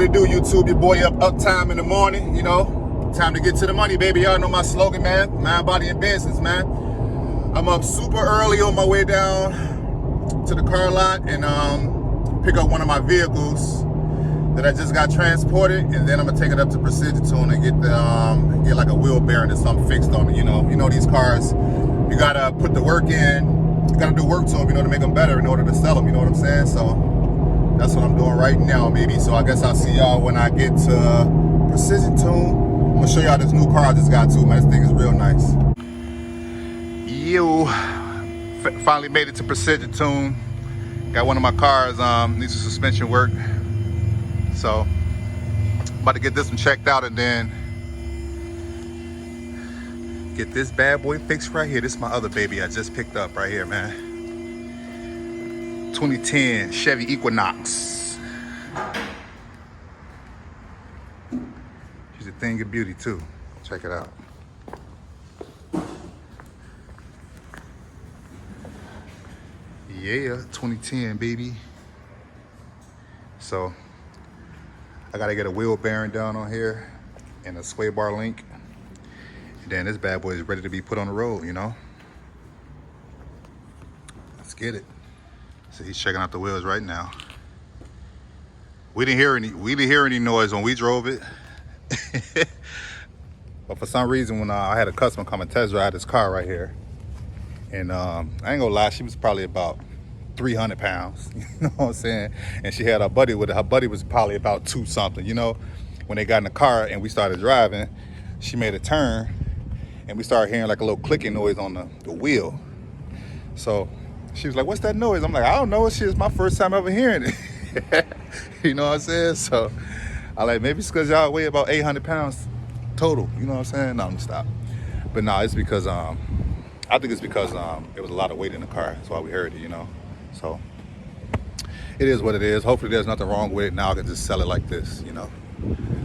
What it do, YouTube? Your boy up time in the morning, you know. Time to get to the money, baby. Y'all know my slogan, man. Mind, body, and business, man. I'm up super early on my way down to the car lot and pick up one of my vehicles that I just got transported, and then I'm gonna take it up to Precision Tune and get the get like a wheel bearing or something fixed on it. You know these cars, you gotta put the work in, you gotta do work to them, you know, to make them better in order to sell them. You know what I'm saying? So that's what I'm doing right now, baby. So I guess I'll see y'all when I get to Precision Tune. I'm gonna show y'all this new car I just got too, man. This thing is real nice. Yo, finally made it to Precision Tune. Got one of my cars needs some suspension work. So, about to get this one checked out and then get this bad boy fixed right here. This is my other baby I just picked up right here, man. 2010 Chevy Equinox. She's a thing of beauty too. Check it out. Yeah, 2010, baby. So, I gotta get a wheel bearing down on here and a sway bar link. And then this bad boy is ready to be put on the road, you know? Let's get it. So he's checking out the wheels right now. We didn't hear any noise when we drove it. But for some reason when I had a customer come and test drive this car right here, and I ain't gonna lie, she was probably about 300 pounds, you know what I'm saying? And she had her buddy with her. Her buddy was probably about 2 something, you know? When they got in the car and we started driving, she made a turn and we started hearing like a little clicking noise on the wheel. So she was like, what's that noise? I'm like, I don't know. It's my first time ever hearing it. You know what I'm saying? So I like, maybe it's because y'all weigh about 800 pounds total, you know what I'm saying? No, I'm gonna stop. But no, it's because, I think it's because there was a lot of weight in the car. That's why we heard it, you know? So it is what it is. Hopefully there's nothing wrong with it. Now I can just sell it like this, you know.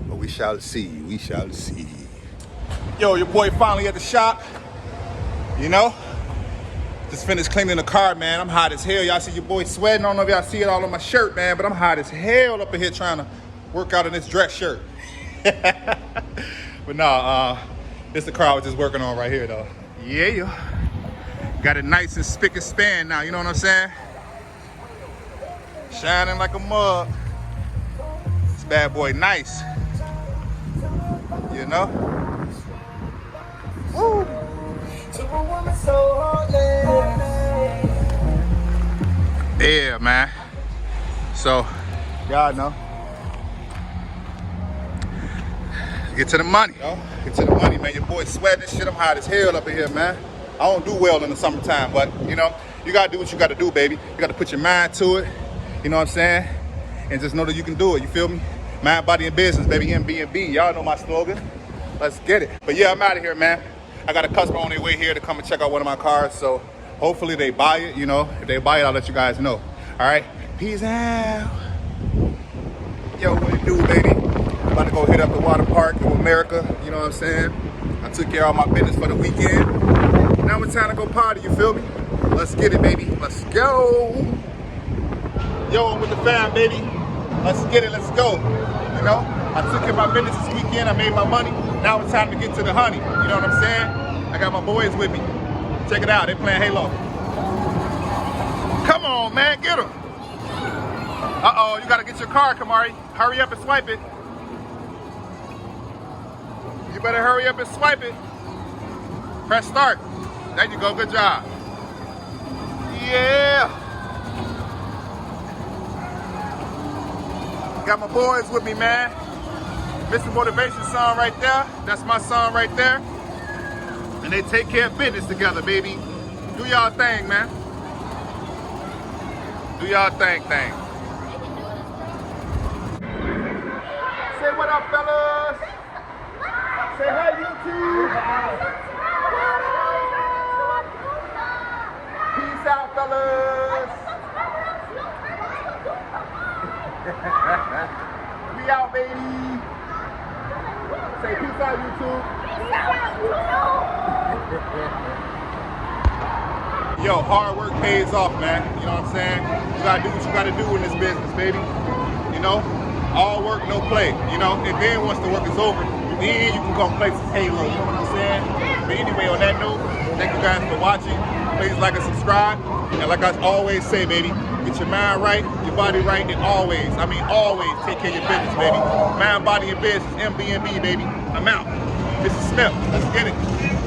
But we shall see. We shall see. Yo, your boy finally at the shop. You know, just finished cleaning the car, man. I'm hot as hell. Y'all see your boy sweating. I don't know if y'all see it all on my shirt, man, but I'm hot as hell up in here trying to work out in this dress shirt. But no, this is the car I was just working on right here, though. Yeah. Got it nice and spick and span now, you know what I'm saying? Shining like a mug. This bad boy nice. You know? Woo! Yeah, man. So, y'all know. Get to the money, yo. Get to the money, man. Your boy sweating and shit. I'm hot as hell up in here, man. I don't do well in the summertime, but, you know, you gotta do what you gotta do, baby. You gotta put your mind to it. You know what I'm saying? And just know that you can do it, you feel me? Mind, body, and business, baby, MB&B. Y'all know my slogan. Let's get it. But yeah, I'm out of here, man. I got a customer on their way here to come and check out one of my cars, so hopefully they buy it, you know. If they buy it, I'll let you guys know. All right? Peace out. Yo, what it do, baby? I'm about to go hit up the water park of America, you know what I'm saying? I took care of all my business for the weekend. Now it's time to go party, you feel me? Let's get it, baby. Let's go. Yo, I'm with the fam, baby. Let's get it, let's go. You know, I took care of my business this weekend. I made my money. Now it's time to get to the honey. You know what I'm saying? I got my boys with me. Check it out, they playing Halo. Come on, man, get them. Uh-oh, you gotta get your car, Kamari. Hurry up and swipe it. You better hurry up and swipe it. Press start. There you go, good job. Yeah. Got my boys with me, man. Mr. Motivation song right there. That's my song right there. And they take care of business together, baby. Do y'all thing, man. Do y'all thing. Say what up, fellas. Say hi, YouTube. Peace out, fellas. We out, baby. Say peace out, YouTube. Yo, hard work pays off, man. You know what I'm saying? You gotta do what you gotta do in this business, baby. You know? All work, no play, you know. And then once the work is over, then you can come play some Halo. You know what I'm saying? But anyway, on that note, thank you guys for watching. Please like and subscribe. And like I always say, baby, get your mind right, your body right, and always, I mean always, take care of your business, baby. Mind, body, and business, MBNB, baby. I'm out. This is Smith. Let's get it.